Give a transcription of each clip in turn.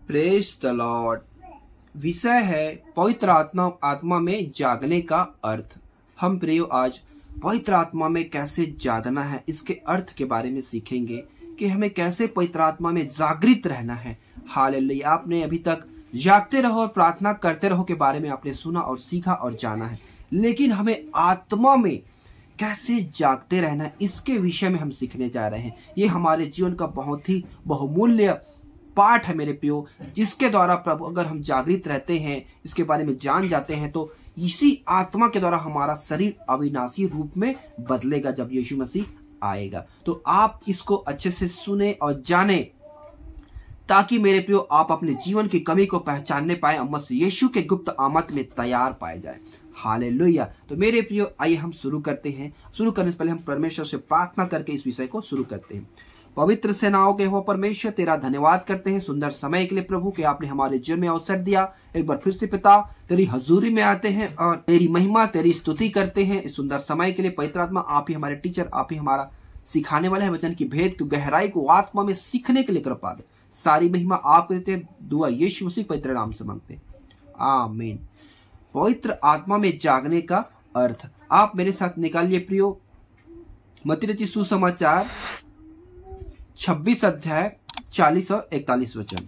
Praise the Lord. विषय है पवित्र आत्मा में जागने का अर्थ। हम प्रियो आज पवित्र आत्मा में कैसे जागना है इसके अर्थ के बारे में सीखेंगे कि हमें कैसे पवित्र आत्मा में जागृत रहना है। हालेलुया। आपने अभी तक जागते रहो और प्रार्थना करते रहो के बारे में आपने सुना और सीखा और जाना है, लेकिन हमें आत्मा में कैसे जागते रहना है इसके विषय में हम सीखने जा रहे हैं। ये हमारे जीवन का बहुत ही बहुमूल्य पाठ है मेरे प्रियो, जिसके द्वारा प्रभु अगर हम जागृत रहते हैं, इसके बारे में जान जाते हैं, तो इसी आत्मा के द्वारा हमारा शरीर अविनाशी रूप में बदलेगा जब यीशु मसीह आएगा। तो आप इसको अच्छे से सुने और जाने, ताकि मेरे प्रियो आप अपने जीवन की कमी को पहचानने पाए और मसीह यीशु के गुप्त आमद में तैयार पाए जाए। हालेलुया। तो मेरे प्रियो आइए हम शुरू करते हैं। शुरू करने से पहले हम परमेश्वर से प्रार्थना करके इस विषय को शुरू करते हैं। पवित्र सेनाओं के हो परमेश्वर, तेरा धन्यवाद करते हैं सुंदर समय के लिए प्रभु कि आपने हमारे जीवन में अवसर दिया। एक बार फिर से पिता तेरी हजूरी में आते हैं और तेरी महिमा तेरी स्तुति करते हैं इस सुंदर समय के लिए। पवित्र आत्मा आप ही हमारे टीचर, आप ही हमारा सिखाने वाले हैं। वचन की भेद की गहराई को आत्मा में सीखने के लिए कृपा दे। सारी महिमा आप देते, दुआ यीशु मसीह पवित्र नाम से मांगते, आमीन। पवित्र आत्मा में जागने का अर्थ आप मेरे साथ निकालिए प्रियो। मत्ती रचित सुसमाचार 26 अध्याय 40 और 41 वचन।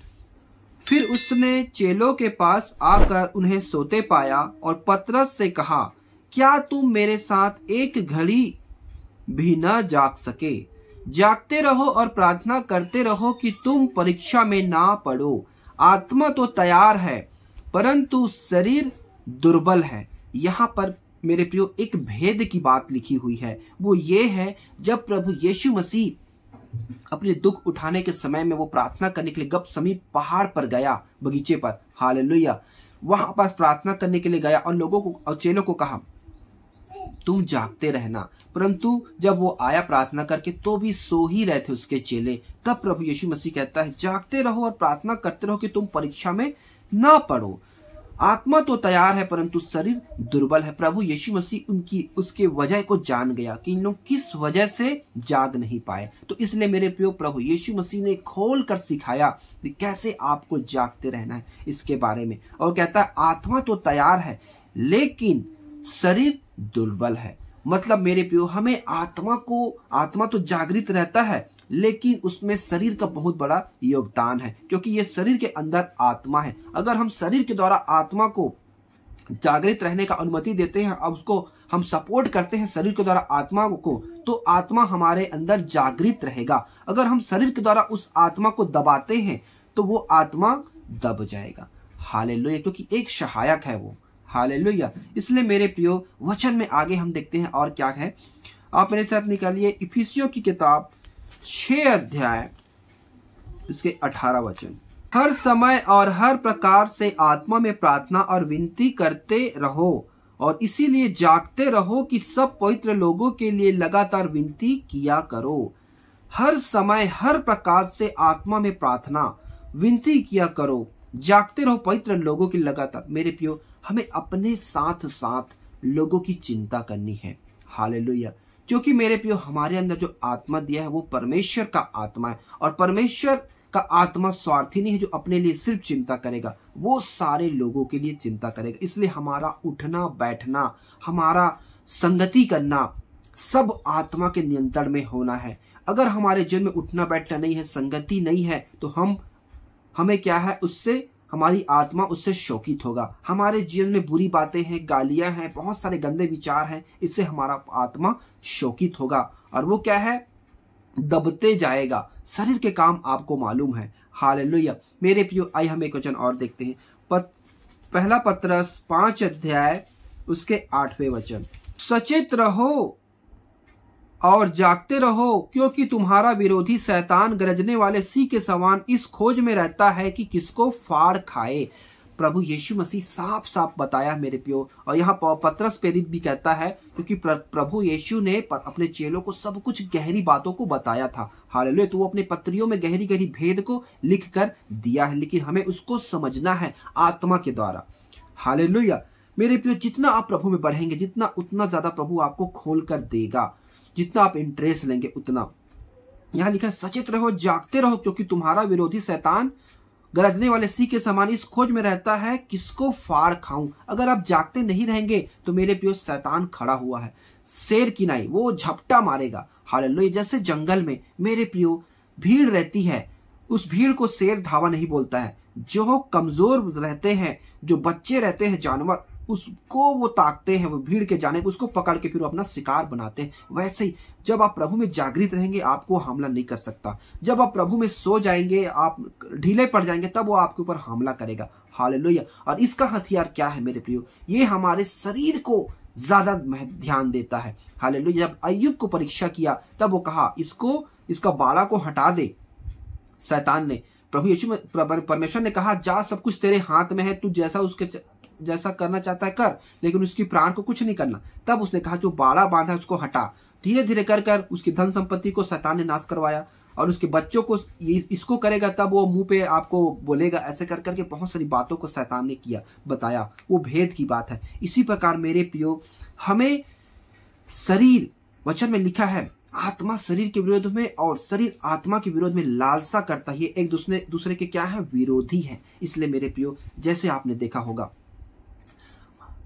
फिर उसने चेलों के पास आकर उन्हें सोते पाया और पतरस से कहा, क्या तुम मेरे साथ एक घड़ी भी न जाग सके? जागते रहो और प्रार्थना करते रहो कि तुम परीक्षा में ना पड़ो। आत्मा तो तैयार है परंतु शरीर दुर्बल है। यहाँ पर मेरे प्रियो एक भेद की बात लिखी हुई है। वो ये है, जब प्रभु यीशु मसीह अपने दुख उठाने के समय में वो प्रार्थना करने के लिए गतसमनी पहाड़ पर गया, बगीचे पर, हालेलुया, वहां पास प्रार्थना करने के लिए गया और लोगों को और चेलों को कहा तुम जागते रहना। परंतु जब वो आया प्रार्थना करके तो भी सो ही रहे थे उसके चेले। तब प्रभु यीशु मसीह कहता है जागते रहो और प्रार्थना करते रहो कि तुम परीक्षा में ना पड़ो। आत्मा तो तैयार है परंतु शरीर दुर्बल है। प्रभु यीशु मसीह उसके वजह को जान गया कि इन लोग किस वजह से जाग नहीं पाए। तो इसलिए मेरे प्रियो प्रभु यीशु मसीह ने खोल कर सिखाया कि कैसे आपको जागते रहना है इसके बारे में। और कहता है आत्मा तो तैयार है लेकिन शरीर दुर्बल है। मतलब मेरे प्रियो हमें आत्मा तो जागृत रहता है लेकिन उसमें शरीर का बहुत बड़ा योगदान है, क्योंकि ये शरीर के अंदर आत्मा है। अगर हम शरीर के द्वारा आत्मा को जागृत रहने का अनुमति देते हैं, अब उसको हम सपोर्ट करते हैं शरीर के द्वारा आत्मा को, तो आत्मा हमारे अंदर जागृत रहेगा। अगर हम शरीर के द्वारा उस आत्मा को दबाते हैं तो वो आत्मा दब जाएगा। हालेलुया। क्योंकि एक सहायक है वो। हालेलुया। इसलिए मेरे प्रियो वचन में आगे हम देखते हैं और क्या है। आप मेरे साथ निकालिए इफिसियों की किताब 6 अध्याय इसके 18 वचन। हर समय और हर प्रकार से आत्मा में प्रार्थना और विनती करते रहो और इसीलिए जागते रहो कि सब पवित्र लोगों के लिए लगातार विनती किया करो। हर समय हर प्रकार से आत्मा में प्रार्थना विनती किया करो, जागते रहो पवित्र लोगों की लगातार। मेरे प्रियो हमें अपने साथ साथ लोगों की चिंता करनी है। हालेलुया। क्योंकि मेरे प्रियो हमारे अंदर जो आत्मा दिया है वो परमेश्वर का आत्मा है और परमेश्वर का आत्मा स्वार्थी नहीं है जो अपने लिए सिर्फ चिंता करेगा, वो सारे लोगों के लिए चिंता करेगा। इसलिए हमारा उठना बैठना, हमारा संगति करना सब आत्मा के नियंत्रण में होना है। अगर हमारे जीवन में उठना बैठना नहीं है, संगति नहीं है, तो हमें क्या है, उससे हमारी आत्मा उससे शोकित होगा। हमारे जीवन में बुरी बातें हैं, गालियां हैं, बहुत सारे गंदे विचार हैं, इससे हमारा आत्मा शोकित होगा और वो क्या है, दबते जाएगा। शरीर के काम आपको मालूम है। हालेलुया। मेरे प्रियो आइए हम एक वचन और देखते हैं। पहला पतरस 5 अध्याय उसके 8वें वचन। सचेत रहो और जागते रहो क्योंकि तुम्हारा विरोधी शैतान गरजने वाले सिंह के समान इस खोज में रहता है कि किसको फाड़ खाए। प्रभु यीशु मसीह साफ साफ बताया मेरे प्रियो। और यहाँ पतरस प्रेरित भी कहता है क्योंकि प्रभु यीशु ने अपने चेलों को सब कुछ गहरी बातों को बताया था। हालेलुया। तो वो अपने पत्रियों में गहरी गहरी भेद को लिख कर दिया है, लेकिन हमें उसको समझना है आत्मा के द्वारा। हालेलुया। मेरे प्रियो जितना आप प्रभु में बढ़ेंगे जितना उतना ज्यादा प्रभु आपको खोल कर देगा। जितना आप इंटरेस्ट लेंगे उतना। यहाँ लिखा है सचेत रहो जागते रहो क्योंकि तुम्हारा विरोधी शैतान गरजने वाले सिंह के समान इस खोज में रहता है किसको फाड़ खाऊं। अगर आप जागते नहीं रहेंगे तो मेरे प्रियो शैतान खड़ा हुआ है, शेर की नाई, वो झपटा मारेगा। हालेलुया। जैसे जंगल में मेरे प्रियो भीड़ रहती है, उस भीड़ को शेर ढावा नहीं बोलता है। जो कमजोर रहते हैं, जो बच्चे रहते हैं, जानवर, उसको वो ताकते हैं, वो भीड़ के जाने को उसको पकड़ के फिर वो अपना शिकार बनाते हैं। वैसे ही जब आप प्रभु में जागृत रहेंगे आपको हमला नहीं कर सकता। जब आप प्रभु में सो जाएंगे, आप ढीले पड़ जाएंगे, तब वो आपके ऊपर हमला करेगा। हालेलुया। और इसका हथियार क्या है मेरे प्रियो? ये हमारे शरीर को ज्यादा ध्यान देता है। हालेलुया। जब अय्यूब को परीक्षा किया तब वो कहा इसका बाला को हटा दे। शैतान ने, प्रभु यीशु परमेश्वर ने कहा जा, सब कुछ तेरे हाथ में है, तू जैसा करना चाहता है कर, लेकिन उसकी प्राण को कुछ नहीं करना। तब उसने कहा जो बाड़ा बांधा है उसको हटा। धीरे धीरे कर उसकी धन संपत्ति को शैतान ने नाश करवाया, और उसके बच्चों को इसको करेगा तब वो मुंह पे आपको बोलेगा। ऐसे कर करके बहुत सारी बातों को शैतान ने किया, बताया, वो भेद की बात है। इसी प्रकार मेरे प्रियो, हमें शरीर, वचन में लिखा है आत्मा शरीर के विरोध में और शरीर आत्मा के विरोध में लालसा करता है। ये एक दूसरे के क्या है? विरोधी है। इसलिए मेरे प्रियो, जैसे आपने देखा होगा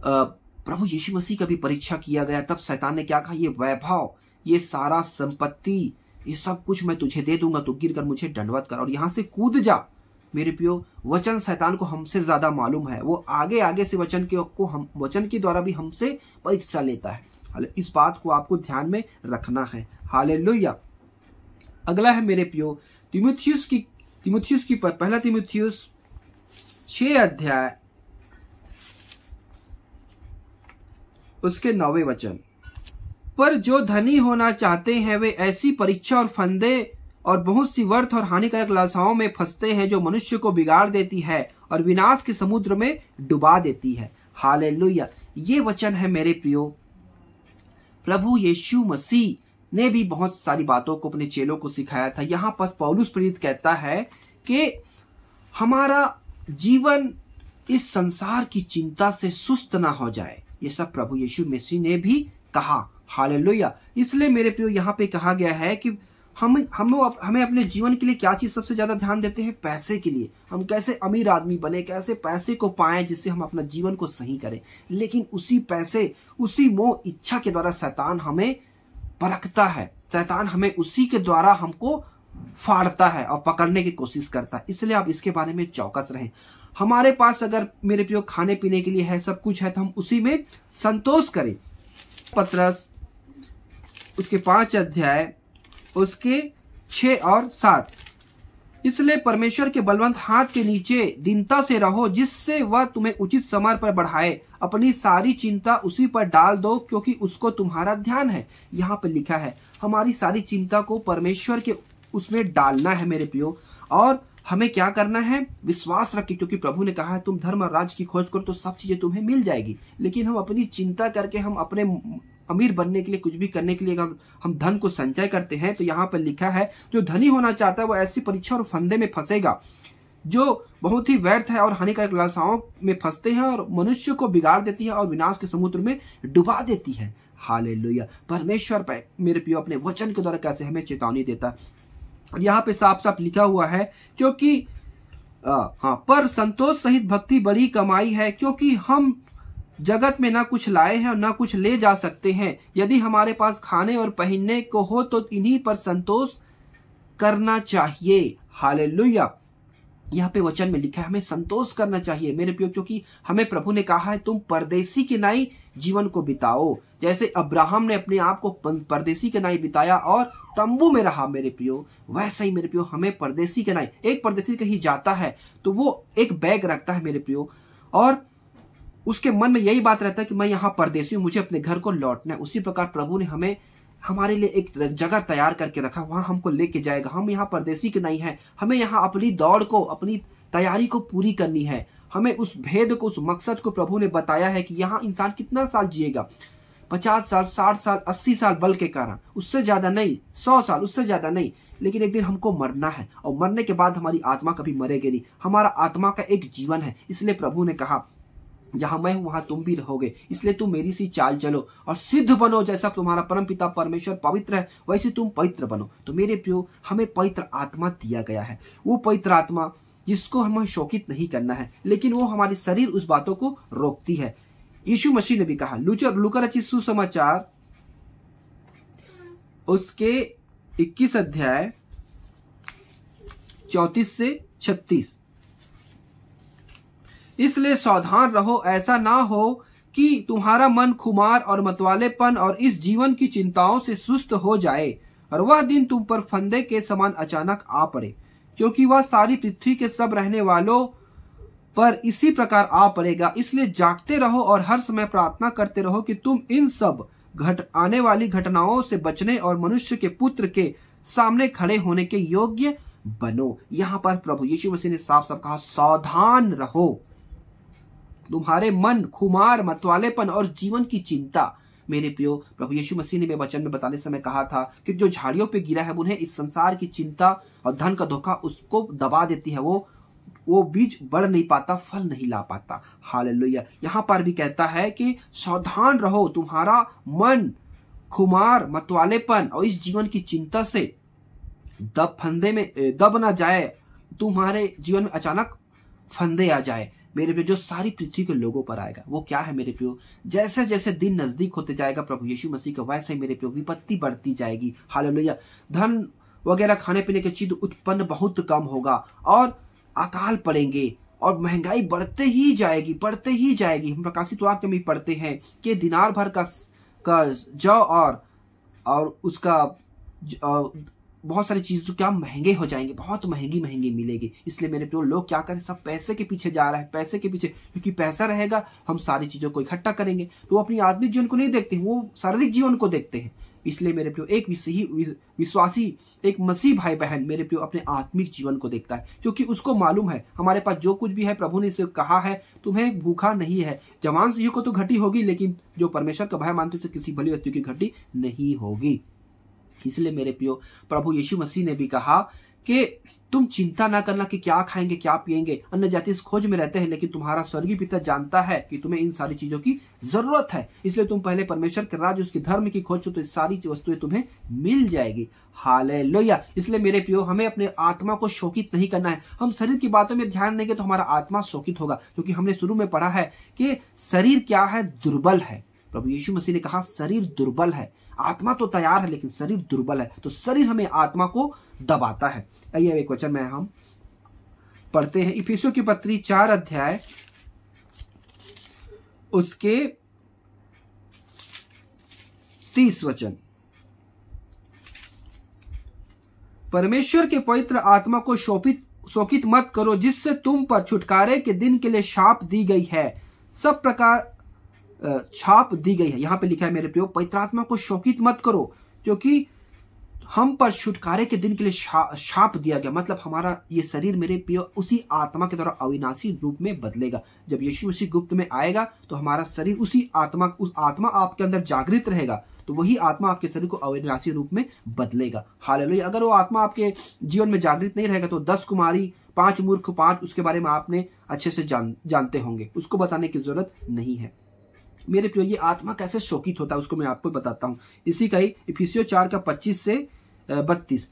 प्रभु यीशु मसीह का भी परीक्षा किया गया, तब शैतान ने क्या कहा? ये वैभव, ये सारा संपत्ति, ये सब कुछ मैं तुझे दे दूंगा, तू गिर कर मुझे दंडवत कर और यहां से कूद जा। मेरे प्रियो, वचन शैतान को हमसे ज्यादा मालूम है। वो आगे से वचन के द्वारा भी हमसे परीक्षा लेता है। इस बात को आपको ध्यान में रखना है। हालेलुया। अगला है मेरे प्रियो तीमुथियुस की पहला तीमुथियुस 6 अध्याय उसके 9वें वचन। पर जो धनी होना चाहते हैं वे ऐसी परीक्षा और फंदे और बहुत सी व्यर्थ और हानिकारक लालसाओं में फंसते हैं जो मनुष्य को बिगाड़ देती है और विनाश के समुद्र में डुबा देती है। हालेलुया। ये वचन है मेरे प्रियो, प्रभु यीशु मसीह ने भी बहुत सारी बातों को अपने चेलों को सिखाया था। यहाँ पर पौलुस प्रेरित कहता है कि हमारा जीवन इस संसार की चिंता से सुस्त ना हो जाए। ये सब प्रभु यीशु मसीह ने भी कहा। हालेलुया। इसलिए मेरे प्रियो, यहाँ पे कहा गया है कि हमें अपने जीवन के लिए क्या चीज सबसे ज्यादा ध्यान देते हैं? पैसे के लिए। हम कैसे अमीर आदमी बने, कैसे पैसे को पाएं जिससे हम अपना जीवन को सही करें। लेकिन उसी पैसे, उसी मोह इच्छा के द्वारा शैतान हमें परखता है। शैतान हमें उसी के द्वारा हमको फाड़ता है और पकड़ने की कोशिश करता है। इसलिए आप इसके बारे में चौकस रहें। हमारे पास अगर मेरे प्रियो खाने पीने के लिए है, सब कुछ है, तो हम उसी में संतोष करें। पत्रस उसके 5 अध्याय उसके 6 और 7। इसलिए परमेश्वर के बलवंत हाथ के नीचे दीनता से रहो, जिससे वह तुम्हें उचित समय पर बढ़ाए। अपनी सारी चिंता उसी पर डाल दो, क्योंकि उसको तुम्हारा ध्यान है। यहाँ पे लिखा है हमारी सारी चिंता को परमेश्वर के उसमें डालना है मेरे प्रियो। और हमें क्या करना है? विश्वास रखें, क्योंकि प्रभु ने कहा है तुम धर्म और राज्य की खोज करो तो सब चीजें तुम्हें मिल जाएगी। लेकिन हम अपनी चिंता करके, हम अपने अमीर बनने के लिए, कुछ भी करने के लिए हम धन को संचय करते हैं, तो यहाँ पर लिखा है जो धनी होना चाहता है वो ऐसी परीक्षा और फंदे में फंसेगा जो बहुत ही व्यर्थ है और हानिकारक लालसाओं में फंसते हैं और मनुष्य को बिगाड़ देती है और विनाश के समुद्र में डुबा देती है। हालेलुया। परमेश्वर पे मेरे प्रियो अपने वचन के द्वारा कैसे हमें चेतावनी देता है। यहाँ पे साफ साफ लिखा हुआ है क्योंकि पर संतोष सहित भक्ति बड़ी कमाई है, क्योंकि हम जगत में ना कुछ लाए हैं और ना कुछ ले जा सकते हैं। यदि हमारे पास खाने और पहनने को हो तो इन्हीं पर संतोष करना चाहिए। हालेलुया। यहाँ पे वचन में लिखा है हमें संतोष करना चाहिए मेरे प्रियो, क्योंकि हमें प्रभु ने कहा है तुम परदेसी के नाई जीवन को बिताओ। जैसे अब्राहम ने अपने आप को परदेसी के नाई बिताया और तंबू में रहा मेरे प्रियो, वैसे ही मेरे प्रियो हमें परदेसी के नाई, एक परदेसी कहीं जाता है तो वो एक बैग रखता है मेरे प्रियो, और उसके मन में यही बात रहता है कि मैं यहाँ परदेसी हूँ, मुझे अपने घर को लौटना है। उसी प्रकार प्रभु ने हमें हमारे लिए एक जगह तैयार करके रखा, वहां हमको लेके जाएगा। हम यहाँ परदेसी के नहीं है, हमें यहाँ अपनी दौड़ को, अपनी तैयारी को पूरी करनी है। हमें उस भेद को, उस मकसद को प्रभु ने बताया है कि यहाँ इंसान कितना साल जिएगा, 50 साल, 60 साल, 80 साल बल के कारण, उससे ज्यादा नहीं, 100 साल, उससे ज्यादा नहीं। लेकिन एक दिन हमको मरना है और मरने के बाद हमारी आत्मा कभी मरेगी नहीं। हमारा आत्मा का एक जीवन है। इसलिए प्रभु ने कहा जहां मैं हूं वहां तुम भी रहोगे, इसलिए तुम मेरी सी चाल चलो और सिद्ध बनो। जैसा तुम्हारा परम पिता परमेश्वर पवित्र है वैसे तुम पवित्र बनो। तो मेरे प्रियो हमें पवित्र आत्मा दिया गया है। वो पवित्र आत्मा जिसको हमें शोकित नहीं करना है, लेकिन वो हमारी शरीर उस बातों को रोकती है। यीशु मसीह ने भी कहा, लूका रचित सुसमाचार उसके 21 अध्याय 34 से 36, इसलिए सावधान रहो, ऐसा ना हो कि तुम्हारा मन खुमार और मतवालेपन और इस जीवन की चिंताओं से सुस्त हो जाए और वह दिन तुम पर फंदे के समान अचानक आ पड़े, क्योंकि वह सारी पृथ्वी के सब रहने वालों पर इसी प्रकार आ पड़ेगा। इसलिए जागते रहो और हर समय प्रार्थना करते रहो कि तुम इन सब आने वाली घटनाओं से बचने और मनुष्य के पुत्र के सामने खड़े होने के योग्य बनो। यहाँ पर प्रभु यीशु मसीह ने साफ साफ कहा, सावधान रहो। तुम्हारे मन खुमार, मतवालेपन और जीवन की चिंता, मेरे प्रियो, प्रभु यीशु मसीह ने वचन में बताने समय कहा था कि जो झाड़ियों पे गिरा है उन्हें इस संसार की चिंता और धन का धोखा उसको दबा देती है, वो बीज बढ़ नहीं पाता, फल नहीं ला पाता। हालेलुया। यहाँ पर भी कहता है कि सावधान रहो, तुम्हारा मन खुमार, मतवालेपन और इस जीवन की चिंता से फंदे में दब ना जाए, तुम्हारे जीवन में अचानक फंदे आ जाए। मेरे प्रियो, जो सारी पृथ्वी के लोगों पर आएगा वो क्या है मेरे प्रियो, जैसे जैसे दिन नजदीक होते जाएगा प्रभु यीशु मसीह का, वैसे मेरे प्रियो विपत्ति बढ़ती जाएगी। हालेलुया। धन वगैरह खाने पीने की चीज उत्पन्न बहुत कम होगा और अकाल पड़ेंगे और महंगाई बढ़ते ही जाएगी। हम प्रकाशित वाक्य में पढ़ते हैं कि दिनार भर का जौ और उसका बहुत सारी चीजें क्या महंगे हो जाएंगे, बहुत महंगी मिलेगी। इसलिए मेरे प्रियो, लोग क्या करें, सब पैसे के पीछे जा रहा है, पैसे के पीछे, क्योंकि पैसा रहेगा हम सारी चीजों को इकट्ठा करेंगे। तो वो अपनी आत्मिक जीवन को नहीं देखते, वो शारीरिक जीवन को देखते हैं। इसलिए मेरे प्रियो, एक विश्वासी, एक मसीह भाई बहन मेरे प्रियो अपने आत्मिक जीवन को देखता है, क्योंकि उसको मालूम है हमारे पास जो कुछ भी है प्रभु ने इसे कहा है, तुम्हें भूखा नहीं है। जवान से को तो घटी होगी, लेकिन जो परमेश्वर का भय मानते उसे किसी भली वस्तु की घटी नहीं होगी। इसलिए मेरे प्रियो, प्रभु यीशु मसीह ने भी कहा कि तुम चिंता ना करना कि क्या खाएंगे क्या पिएंगे, अन्य जाति इस खोज में रहते हैं, लेकिन तुम्हारा स्वर्गीय पिता जानता है कि तुम्हें इन सारी चीजों की जरूरत है। इसलिए तुम पहले परमेश्वर के राज्य, उसके धर्म की खोज तो सारी वस्तुएं तुम्हें मिल जाएगी। हालेलुया। इसलिए मेरे प्रियो, हमें अपने आत्मा को शोकित नहीं करना है। हम शरीर की बातों में ध्यान देंगे तो हमारा आत्मा शोकित होगा, क्योंकि हमने शुरू में पढ़ा है कि शरीर क्या है, दुर्बल है। प्रभु यीशु मसीह ने कहा शरीर दुर्बल है, आत्मा तो तैयार है लेकिन शरीर दुर्बल है। तो शरीर हमें आत्मा को दबाता है। आइए एक वचन में हम पढ़ते हैं, इफिसियों की पत्री 4 अध्याय उसके 30 वचन। परमेश्वर के पवित्र आत्मा को शोकित मत करो, जिससे तुम पर छुटकारे के दिन के लिए छाप दी गई है, सब प्रकार छाप दी गई है। यहां पे लिखा है मेरे प्रियो, पवित्र आत्मा को शोकित मत करो, क्योंकि हम पर छुटकारे के दिन के लिए छाप दिया गया। मतलब हमारा ये शरीर मेरे प्रियो उसी आत्मा के द्वारा अविनाशी रूप में बदलेगा। जब यीशु मसीह गुप्त में आएगा तो हमारा शरीर उस आत्मा आपके अंदर जागृत रहेगा, तो वही आत्मा आपके शरीर को अविनाशी रूप में बदलेगा। हालेलुया। अगर वो आत्मा आपके जीवन में जागृत नहीं रहेगा तो 10 कुमारी 5 मूर्ख 5, उसके बारे में आपने अच्छे से जानते होंगे, उसको बताने की जरूरत नहीं है। मेरे प्रियो, ये आत्मा कैसे शोकित होता है उसको मैं आपको बताता हूं। इसी का ही इफिसियों 4 का 25 से 32।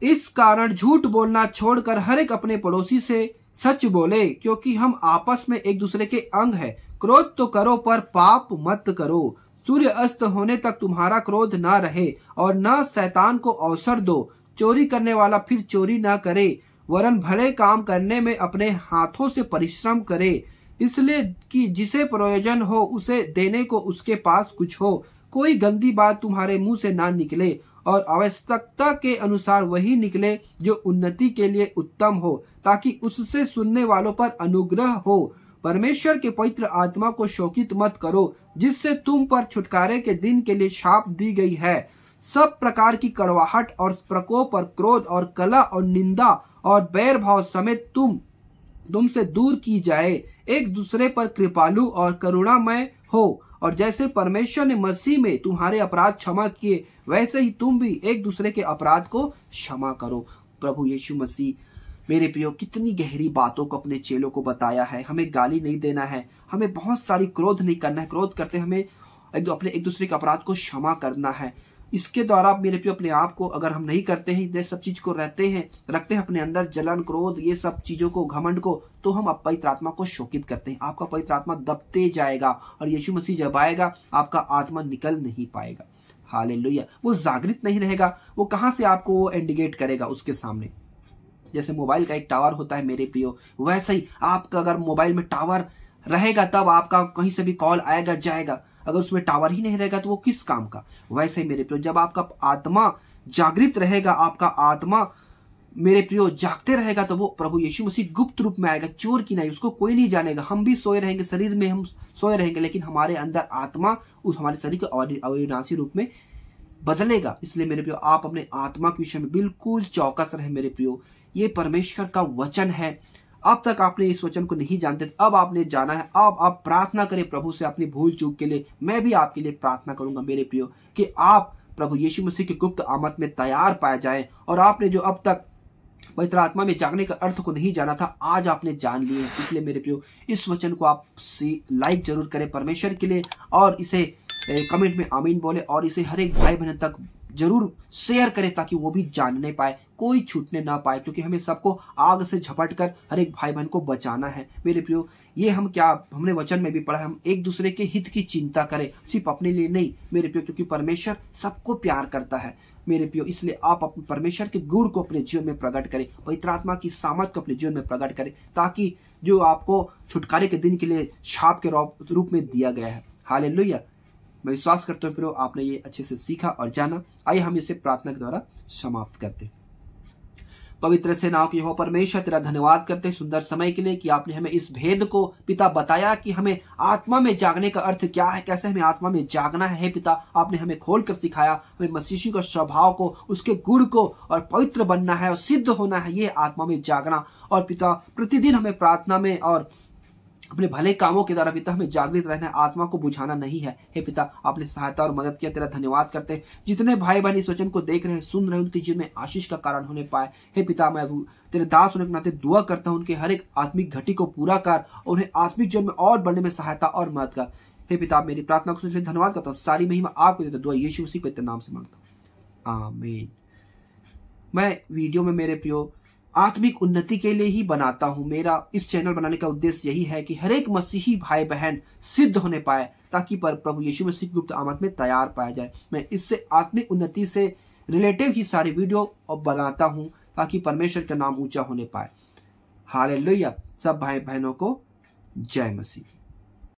इस कारण झूठ बोलना छोड़कर हर एक अपने पड़ोसी से सच बोले, क्योंकि हम आपस में एक दूसरे के अंग है। क्रोध तो करो पर पाप मत करो। सूर्य अस्त होने तक तुम्हारा क्रोध ना रहे और न शैतान को अवसर दो। चोरी करने वाला फिर चोरी ना करे, वरन भले काम करने में अपने हाथों से परिश्रम करे, इसलिए कि जिसे प्रयोजन हो उसे देने को उसके पास कुछ हो। कोई गंदी बात तुम्हारे मुंह से ना निकले, और आवश्यकता के अनुसार वही निकले जो उन्नति के लिए उत्तम हो, ताकि उससे सुनने वालों पर अनुग्रह हो। परमेश्वर के पवित्र आत्मा को शोकित मत करो, जिससे तुम पर छुटकारे के दिन के लिए छाप दी गई है। सब प्रकार की कड़वाहट और प्रकोप और क्रोध और कलह और निंदा और बैर भाव समेत तुमसे दूर की जाए। एक दूसरे पर कृपालु और करुणामय हो, और जैसे परमेश्वर ने मसीह में तुम्हारे अपराध क्षमा किए, वैसे ही तुम भी एक दूसरे के अपराध को क्षमा करो। प्रभु यीशु मसीह मेरे प्रियो कितनी गहरी बातों को अपने चेलों को बताया है। हमें गाली नहीं देना है, हमें बहुत सारी क्रोध नहीं करना है। क्रोध करते हमें एक दूसरे के अपराध को क्षमा करना है। इसके द्वारा मेरे प्रियो अपने आप को अगर हम नहीं करते हैं, ये सब चीज को रखते हैं अपने अंदर जलन, क्रोध, ये सब चीजों को, घमंड को, तो हम पवित्र आत्मा को शोकित करते हैं। आपका पवित्र आत्मा दबते जाएगा और यीशु मसीह जब आएगा आपका आत्मा निकल नहीं पाएगा। हालेलुया। वो जागृत नहीं रहेगा, वो कहां से आपको वो इंडिकेट करेगा उसके सामने। जैसे मोबाइल का एक टावर होता है मेरे प्रियो, वैसे ही आपका अगर मोबाइल में टावर रहेगा तब आपका कहीं से भी कॉल आएगा जाएगा। अगर उसमें टावर ही नहीं रहेगा तो वो किस काम का। वैसे ही मेरे प्रियो जब आपका आत्मा जागृत रहेगा, आपका आत्मा मेरे प्रियो जागते रहेगा, तो वो प्रभु यीशु मसीह गुप्त रूप में आएगा, चोर की नहीं, उसको कोई नहीं जानेगा। हम भी सोए रहेंगे, शरीर में हम सोए रहेंगे, लेकिन हमारे अंदर आत्मा उस हमारे शरीर को अविनाशी रूप में बदलेगा। इसलिए मेरे प्रियो आप अपने आत्मा के विषय में बिल्कुल चौकस रहे मेरे प्रियो। ये परमेश्वर का वचन है। अब तक आपने इस वचन को नहीं जानते, अब आपने जाना है। अब आप प्रार्थना करें प्रभु से अपनी भूल चूक के लिए। मैं भी आपके लिए प्रार्थना करूंगा मेरे प्रियो कि आप प्रभु यीशु मसीह की गुप्त आमद में तैयार पाए जाए। और आपने जो अब तक पवित्र आत्मा में जागने का अर्थ को नहीं जाना था, आज आपने जान लिए। इसलिए मेरे प्रियो इस वचन को आप लाइक जरूर करें परमेश्वर के लिए, और इसे कमेंट में आमीन बोले, और इसे हर एक भाई बहन तक जरूर शेयर करें ताकि वो भी जानने पाए, कोई छूटने ना पाए, क्योंकि हमें सबको आग से झपट कर हर एक भाई बहन को बचाना है मेरे प्रियो। ये हमने वचन में भी पढ़ा, हम एक दूसरे के हित की चिंता करें, सिर्फ अपने लिए नहीं मेरे प्रियो, क्योंकि परमेश्वर सबको प्यार करता है मेरे प्रियो। इसलिए आप अपने परमेश्वर के गुण को अपने जीवन में प्रकट करें, पवित्र आत्मा की सामर्थ को अपने जीवन में प्रकट करें, ताकि जो आपको छुटकारे के दिन के लिए शाप के रूप में दिया गया है। हालेलुया। मैं विश्वास करता हूँ प्रियो आपने ये अच्छे से सीखा और जाना। आइए हम इसे प्रार्थना के द्वारा समाप्त करते हैं। पवित्र सेनाओं की हो परमेश्वर, तेरा धन्यवाद करते हैं सुंदर समय के लिए कि आपने हमें इस भेद को पिता बताया कि हमें आत्मा में जागने का अर्थ क्या है, कैसे हमें आत्मा में जागना है। पिता आपने हमें खोलकर सिखाया, हमें मसीह के स्वभाव को, उसके गुण को, और पवित्र बनना है और सिद्ध होना है, ये आत्मा में जागना। और पिता प्रतिदिन हमें प्रार्थना में और अपने भले कामों के द्वारा पिता हमें जागृत रहना है, आत्मा को बुझाना नहीं है। हे पिता आपने सहायता और मदद किया, तेरा धन्यवाद करते हैं। जितने भाई बहन इस वचन को देख रहे हैं, सुन रहे हैं, उनके जीवन में आशीष का कारण होने पाए। हे पिता मैं तेरे दास होने के नाते दुआ करता हूं, उनके हर एक आत्मिक घटी को पूरा कर, उन्हें आत्मिक जीवन में और बढ़ने में सहायता और मदद कर। हे पिता मेरी प्रार्थना को सुनने धन्यवाद करता हूँ। सारी महिमा आपको देता, दुआ यीशु मसीह के नाम से मांगता हूँ, आमीन। मैं वीडियो में मेरे प्रियो आत्मिक उन्नति के लिए ही बनाता हूं। मेरा इस चैनल बनाने का उद्देश्य यही है कि हर एक मसीही भाई बहन सिद्ध होने पाए, ताकि पर प्रभु यीशु मसीह गुप्त आमद में तैयार पाया जाए। मैं इससे आत्मिक उन्नति से रिलेटिव ही सारी वीडियो बनाता हूं, ताकि परमेश्वर का नाम ऊंचा होने पाए। हालेलुया। सब भाई बहनों को जय मसीह।